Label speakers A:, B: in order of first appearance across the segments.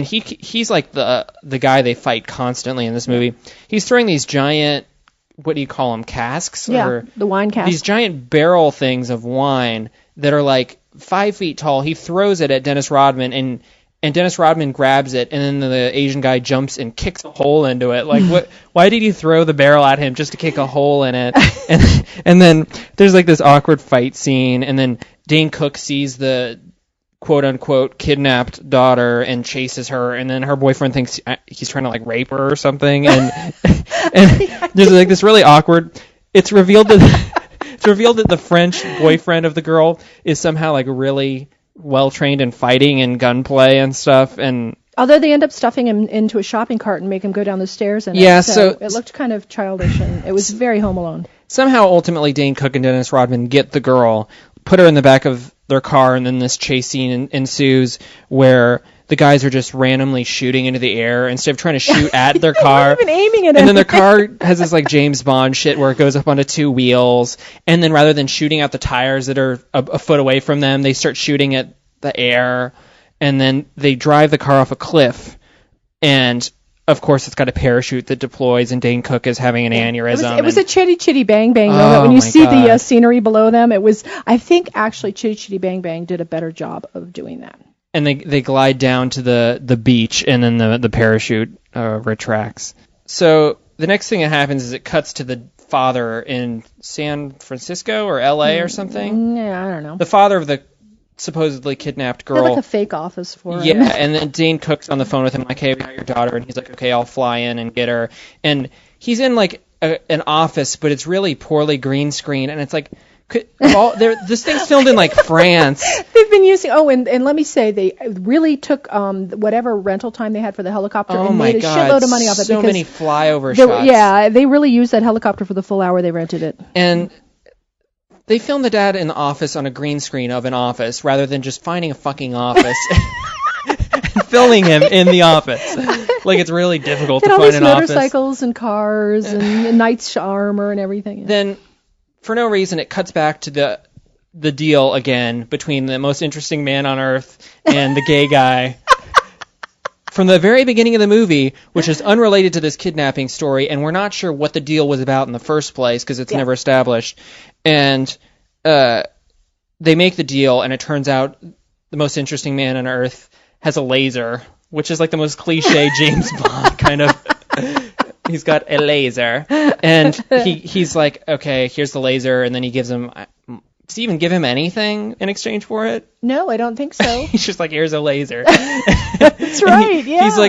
A: and he's like the guy they fight constantly in this movie. He's throwing these giant, what do you call them, casks?
B: Yeah, the wine casks.
A: These giant barrel things of wine that are like 5 feet tall. He throws it at Dennis Rodman, and Dennis Rodman grabs it, and then the Asian guy jumps and kicks a hole into it. Like, what? Why did you throw the barrel at him just to kick a hole in it? And then there's like this awkward fight scene, and then Dane Cook sees the quote-unquote kidnapped daughter and chases her, and then her boyfriend thinks he's trying to like rape her or something, and there's like this really awkward. It's revealed that the French boyfriend of the girl is somehow like really well trained in fighting and gunplay and stuff, and
B: although they end up stuffing him into a shopping cart and make him go down the stairs, and so it looked kind of childish, and it was very Home Alone. Somehow,
A: ultimately, Dane Cook and Dennis Rodman get the girl, put her in the back of their car, and then this chase scene ensues where the guys are just randomly shooting into the air instead of trying to shoot at their car.
B: They're not even aiming at it.
A: And then their car has this like James Bond shit where it goes up onto two wheels, and then rather than shooting out the tires that are a foot away from them, they start shooting at the air, and then they drive the car off a cliff, and of course it's got a parachute that deploys, and Dane Cook is having an aneurysm.
B: It was a Chitty Chitty Bang Bang moment. When you see the scenery below them, it was, I think actually Chitty Chitty Bang Bang did a better job of doing that.
A: And they glide down to the beach, and then the parachute retracts. So the next thing that happens is it cuts to the father in San Francisco or L.A. or something.
B: Yeah, I don't know.
A: The father of the supposedly kidnapped girl.
B: They're like a fake office for him.
A: Yeah, and then Dane Cook's on the phone with him like, hey, we got your daughter, and he's like, okay, I'll fly in and get her. And he's in like an office, but it's really poorly green screen, and it's like, this thing's filmed in like France.
B: They've been using, and let me say, they really took whatever rental time they had for the helicopter and made a shitload of money off it.
A: So many flyover shots.
B: Yeah, they really used that helicopter for the full hour they rented it.
A: And they filmed the dad in the office on a green screen of an office rather than just finding a fucking office and filming him in the office. Like, it's really difficult to find an office.
B: And all these motorcycles and cars and knight's armor and everything.
A: Then, for no reason, it cuts back to the deal again between the most interesting man on earth and the gay guy. From the very beginning of the movie, which is unrelated to this kidnapping story, and we're not sure what the deal was about in the first place because it's never established. And they make the deal, and it turns out the most interesting man on earth has a laser, which is like the most cliche James Bond kind of. He's got a laser, and he's like, okay, here's the laser, and then he gives him. Does he even give him anything in exchange for it?
B: No, I don't think so.
A: He's just like, here's a laser.
B: That's right.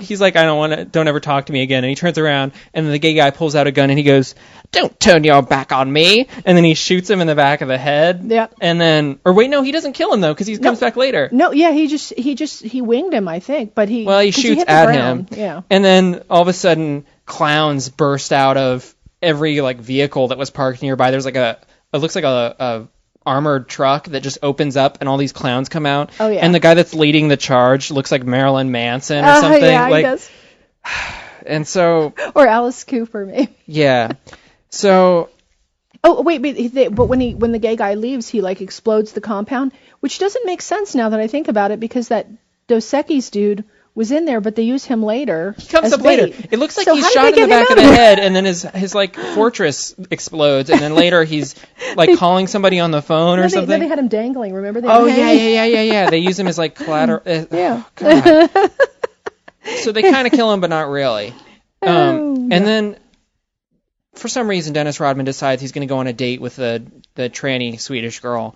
A: He's like, don't ever talk to me again. And he turns around, and the gay guy pulls out a gun, and he goes, don't turn your back on me. And then he shoots him in the back of the head.
B: Yeah.
A: And then, or wait, no, he doesn't kill him though, because he comes back later.
B: No, yeah, he winged him, I think, but he
A: shoots at him.
B: Yeah.
A: And then all of a sudden, clowns burst out of every like vehicle that was parked nearby. There's like it looks like a armored truck that just opens up and all these clowns come out.
B: Oh yeah.
A: And the guy that's leading the charge looks like Marilyn Manson or something.
B: Yeah, he does.
A: And so.
B: Or Alice Cooper, maybe.
A: Yeah. So.
B: Oh wait, but when the gay guy leaves, he like explodes the compound, which doesn't make sense now that I think about it, because that Dos Equis dude was in there, but they use him later.
A: He comes up later. It looks like he's shot in the back of the head, and then his like fortress explodes, and then later he's like calling somebody on the phone or something.
B: Then they had him dangling. Remember?
A: Yeah. They use him as like collateral.
B: Yeah.
A: Oh, God. So they kind of kill him, but not really. And then, for some reason, Dennis Rodman decides he's going to go on a date with the tranny Swedish girl.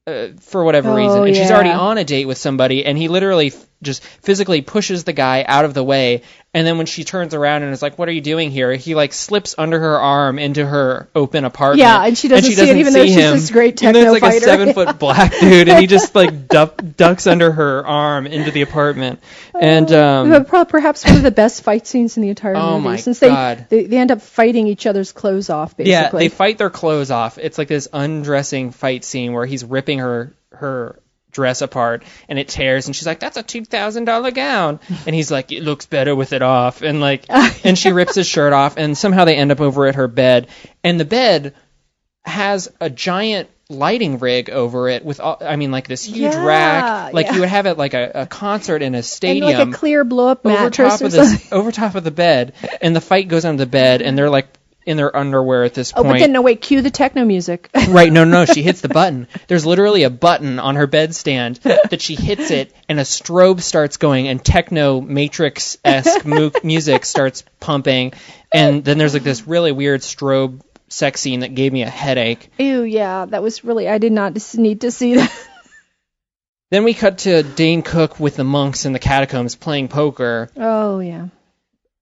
A: For whatever reason. And she's already on a date with somebody, and he literally just physically pushes the guy out of the way, and then when she turns around and is like, what are you doing here? He like slips under her arm into her open apartment.
B: Yeah, and she doesn't see it, even though she's this great techno
A: fighter. And there's like a 7-foot black dude, and he just like ducks under her arm into the apartment. And
B: perhaps one of the best fight scenes in the entire movie.
A: Oh my
B: since
A: God.
B: They end up fighting each other's clothes off, basically.
A: Yeah, they fight their clothes off. It's like this undressing fight scene where he's ripping her dress apart, and it tears, and she's like, that's a $2,000 gown, and he's like, it looks better with it off, and like, and she rips his shirt off, and somehow they end up over at her bed, and the bed has a giant lighting rig over it with all, I mean, like this huge
B: Yeah,
A: rack, like
B: yeah.
A: you would have it like a concert in a stadium.
B: And like a clear blow-up mattress
A: over top of the bed, and the fight goes on the bed, and they're like in their underwear at this point.
B: Oh, but then, no, wait, cue the techno music.
A: Right, no, she hits the button. There's literally a button on her bedstand that she hits it, and a strobe starts going, and techno Matrix-esque music starts pumping, and then there's like this really weird strobe sex scene that gave me a headache.
B: Ew, yeah, that was really, I did not need to see that.
A: Then we cut to Dane Cook with the monks in the catacombs playing poker.
B: Oh, yeah.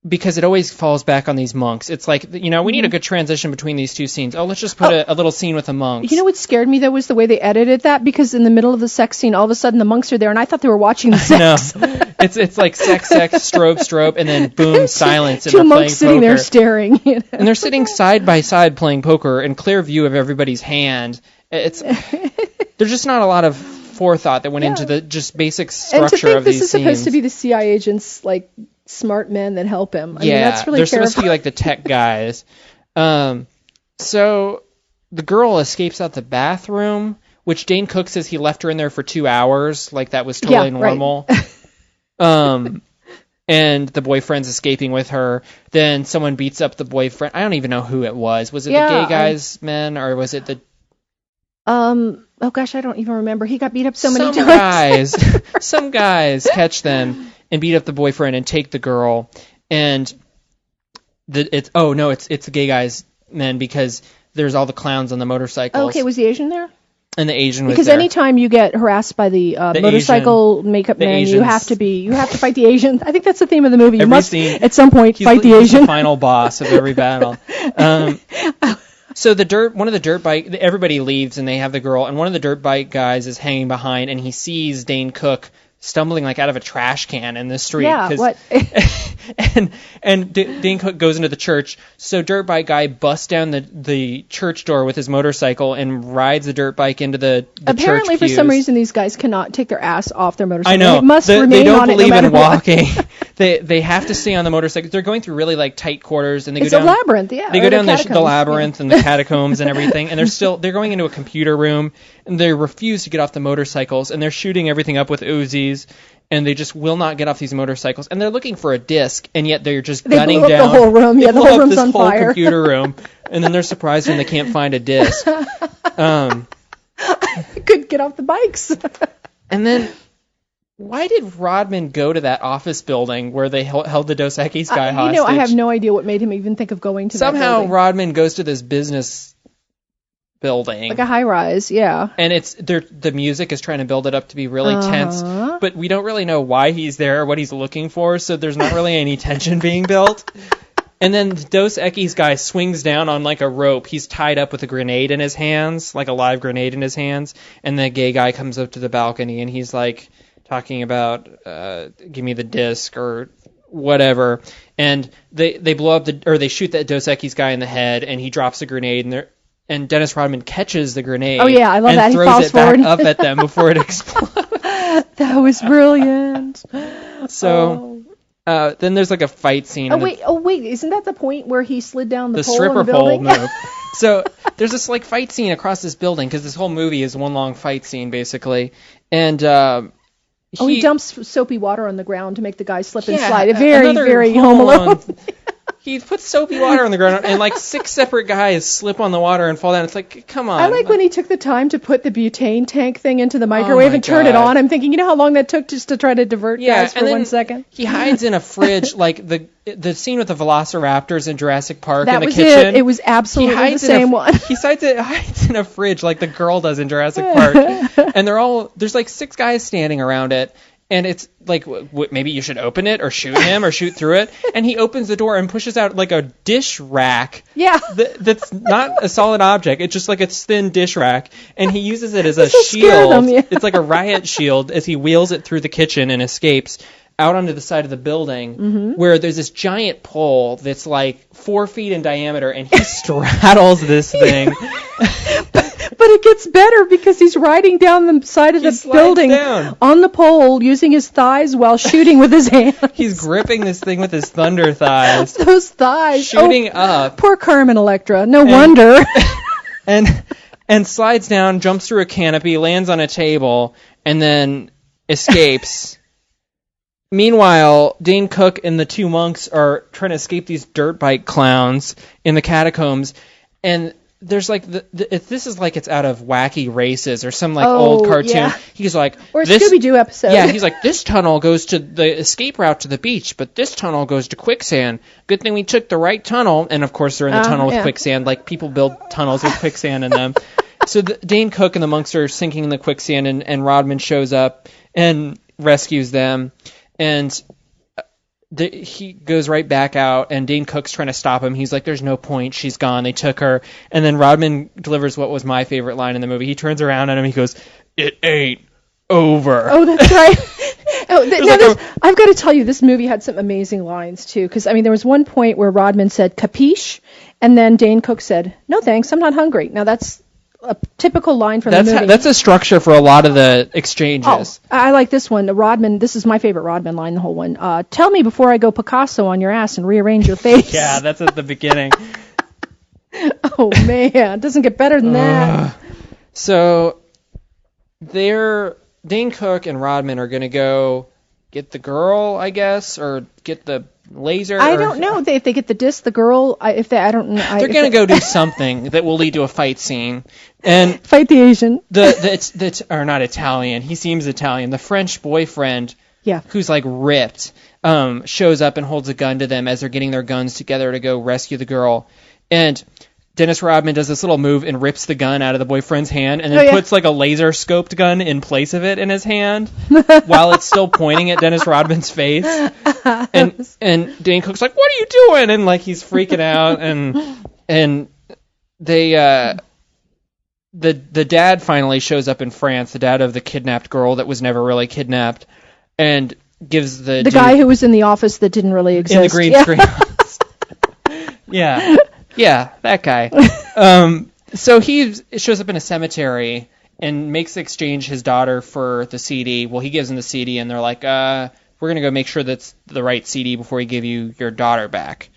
A: Because it always falls back on these monks. It's like, we need a good transition between these two scenes. Oh, let's just put a little scene with the monks.
B: You know what scared me, though, was the way they edited that, because in the middle of the sex scene, all of a sudden the monks are there, and I thought they were watching the sex.
A: No, it's like sex, strobe, and then boom, silence, and
B: Two
A: they're playing
B: monks sitting
A: poker.
B: there staring. You know?
A: And they're sitting side by side playing poker in clear view of everybody's hand. There's just not a lot of forethought that went into the just basic structure of these scenes.
B: And to think this is supposed to be the CIA agents, like, smart men that help him. I mean, that's really
A: they're
B: terrifying.
A: supposed to be like the tech guys. So the girl escapes out the bathroom, which Dane Cook says he left her in there for 2 hours, like that was totally normal. Right. And the boyfriend's escaping with her. Then someone beats up the boyfriend. I don't even know who it was. Was it the gay guy's men, or was it the...
B: Oh gosh, I don't even remember. He got beat up so many times.
A: Some guys catch them and beat up the boyfriend and take the girl, and it's the gay guy's men, because there's all the clowns on the motorcycles.
B: Okay, was the Asian there?
A: And the Asian was
B: because
A: there.
B: anytime you get harassed by the motorcycle makeup man,
A: Asians.
B: you have to fight the Asian. I think that's the theme of the movie. You must at some point
A: he's
B: fight the Asian.
A: The final boss of every battle. So one of the dirt bike, everybody leaves and they have the girl, and one of the dirt bike guys is hanging behind, and he sees Dane Cook stumbling like out of a trash can in the street.
B: Yeah, what?
A: and Dane Cook goes into the church. So dirt bike guy busts down the church door with his motorcycle and rides the dirt bike into the
B: Apparently,
A: church
B: for
A: pews.
B: some reason, these guys cannot take their ass off their motorcycle.
A: I know.
B: It must remain
A: they don't
B: on
A: believe
B: it no matter
A: in walking. They have to stay on the motorcycle. They're going through really like tight quarters, and they
B: it's
A: go down
B: a labyrinth. Yeah,
A: they go down the labyrinth and the catacombs and everything, and they're going into a computer room, and they refuse to get off the motorcycles, and they're shooting everything up with Uzis. And they just will not get off these motorcycles, and they're looking for a disc, and yet they're just gunning down.
B: They blew up the whole room. Yeah, the whole room's on fire.
A: This whole computer room, and then they're surprised when they can't find a disc.
B: Could get off the bikes.
A: And then, why did Rodman go to that office building where they held the Dos Equis guy hostage?
B: I have no idea what made him even think of going to that building.
A: Somehow Rodman goes to this business building,
B: like a high rise, yeah.
A: And the music is trying to build it up to be really tense, but we don't really know why he's there or what he's looking for, so there's not really any tension being built. And then the Dos Equis guy swings down on like a rope. He's tied up with a grenade in his hands, like a live grenade in his hands, and the gay guy comes up to the balcony and he's like talking about give me the disc or whatever, and they blow up they shoot that Dos Equis guy in the head, and he drops a grenade, and Dennis Rodman catches the grenade.
B: Oh yeah, I love that.
A: He throws it back up at them before it explodes.
B: That was brilliant.
A: So then there's like a fight scene.
B: Oh wait, isn't that the point where he slid down the pole
A: stripper
B: in the building?
A: pole move? So there's this like fight scene across this building, because this whole movie is one long fight scene basically, and
B: he dumps soapy water on the ground to make the guy slip and slide.
A: Very
B: very Home Alone.
A: He puts soapy water on the ground, and like 6 separate guys slip on the water and fall down. It's like, come on.
B: I like when he took the time to put the butane tank thing into the microwave and turn it on. I'm thinking, you know how long that took just to try to divert guys for 1 second?
A: He hides in a fridge, like the scene with the velociraptors in Jurassic Park in the kitchen.
B: That was it. It was absolutely the same one.
A: He hides in a fridge like the girl does in Jurassic Park. And there's like 6 guys standing around it. And it's like, maybe you should open it or shoot him or shoot through it. And he opens the door and pushes out like a dish rack.
B: Yeah.
A: That's not a solid object. It's just like a thin dish rack. And he uses it as a shield. It's like a riot shield as he wheels it through the kitchen and escapes out onto the side of the building, where there's this giant pole that's like 4 feet in diameter, and he straddles this thing.
B: But it gets better because he's riding down the side of the building on the pole using his thighs while shooting with his hands.
A: He's gripping this thing with his thunder thighs.
B: Those thighs.
A: Shooting up.
B: Poor Carmen Electra. No wonder.
A: And and slides down, jumps through a canopy, lands on a table, and then escapes. Meanwhile, Dane Cook and the two monks are trying to escape these dirt bike clowns in the catacombs, and there's like this is like it's out of Wacky Races or some like old cartoon. Yeah. He's like,
B: or a Scooby-Doo episode.
A: Yeah, he's like, this tunnel goes to the escape route to the beach, but this tunnel goes to quicksand. Good thing we took the right tunnel. And of course they're in the tunnel with quicksand. Like people build tunnels with quicksand in them. So Dane Cook and the monks are sinking in the quicksand, and Rodman shows up and rescues them, and he goes right back out, and Dane Cook's trying to stop him. He's like, there's no point. She's gone. They took her. And then Rodman delivers what was my favorite line in the movie. He turns around at him. He goes, it ain't over.
B: Oh, that's right. I've got to tell you, this movie had some amazing lines, too. Because, I mean, there was one point where Rodman said, capiche? And then Dane Cook said, no thanks, I'm not hungry. Now, that's a typical line from the movie.
A: That's a structure for a lot of the exchanges.
B: Oh, I like this one. Rodman, this is my favorite Rodman line, the whole one. Tell me before I go Picasso on your ass and rearrange your face.
A: Yeah, that's at the beginning.
B: Oh, man. It doesn't get better than that.
A: So, Dane Cook and Rodman are going to go get the girl, I guess, or get the laser.
B: I don't know if they get the disc, the girl. I don't know.
A: They're going to go do something that will lead to a fight scene and
B: fight the Asian.
A: Or not Italian. He seems Italian. The French boyfriend,
B: yeah,
A: who's like ripped, shows up and holds a gun to them as they're getting their guns together to go rescue the girl. And Dennis Rodman does this little move and rips the gun out of the boyfriend's hand and then puts like a laser scoped gun in place of it in his hand while it's still pointing at Dennis Rodman's face. And Dane Cook's like, what are you doing? And like he's freaking out, and they the dad finally shows up in France, the dad of the kidnapped girl that was never really kidnapped, and gives the
B: guy who was in the office that didn't really exist.
A: In the green screen office. Yeah. Yeah, that guy. So he shows up in a cemetery and makes the exchange his daughter for the CD. Well, he gives him the CD, and they're like, we're going to go make sure that's the right CD before we give you your daughter back.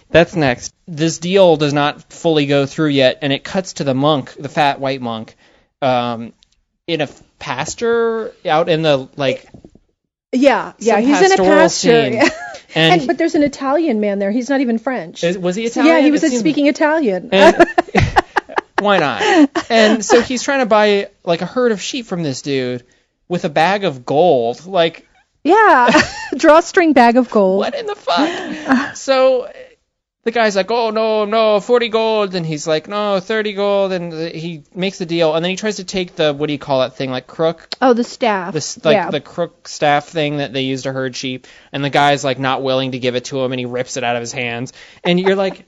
A: That's next. This deal does not fully go through yet, and it cuts to the monk, the fat white monk, in a pasture out in the, like...
B: Yeah, he's in a pasture.
A: But
B: there's an Italian man there. He's not even French.
A: Was he Italian?
B: Yeah, he was speaking Italian.
A: Why not? And so he's trying to buy like a herd of sheep from this dude with a bag of gold. Like,
B: yeah, drawstring bag of gold.
A: What in the fuck? So the guy's like, oh, no, 40 gold. And he's like, no, 30 gold. And he makes the deal. And then he tries to take the, what do you call that thing, like crook?
B: Oh, the staff.
A: The crook staff thing that they use to herd sheep. And the guy's like not willing to give it to him, and he rips it out of his hands. And you're like,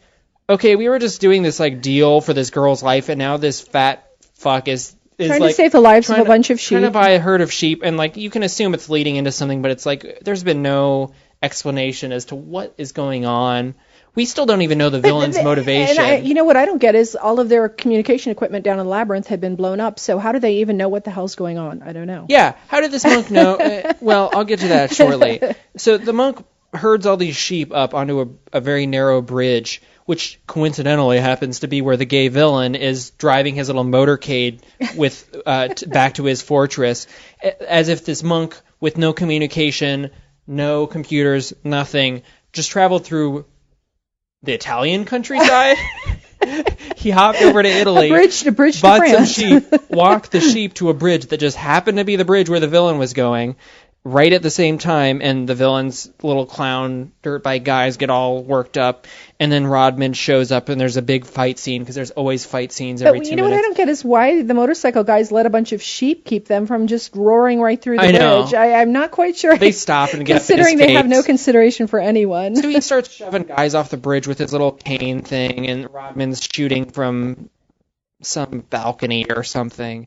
A: okay, we were just doing this like deal for this girl's life, and now this fat fuck is
B: trying
A: like,
B: to save the lives of a bunch of sheep.
A: Trying to buy a herd of sheep, and like you can assume it's leading into something, but it's like there's been no explanation as to what is going on. We still don't even know the villain's motivation.
B: And you know what I don't get is all of their communication equipment down in the labyrinth had been blown up, so how do they even know what the hell's going on? I don't know.
A: Yeah, how did this monk know? Well, I'll get to that shortly. So the monk herds all these sheep up onto a very narrow bridge, which coincidentally happens to be where the gay villain is driving his little motorcade with back to his fortress, as if this monk with no communication, no computers, nothing, just traveled through the Italian countryside. He hopped over to Italy,
B: a bridge to
A: bought
B: France.
A: some sheep, walked the sheep to a bridge that just happened to be the bridge where the villain was going, right at the same time, and the villain's little clown dirt bike guys get all worked up, and then Rodman shows up, and there's a big fight scene, because there's always fight scenes every 2 minutes.
B: You know what I don't get is why the motorcycle guys let a bunch of sheep keep them from just roaring right through the bridge. I'm not quite sure.
A: They stop and get
B: considering they have no consideration for anyone.
A: So he starts shoving guys off the bridge with his little cane thing, and Rodman's shooting from some balcony or something.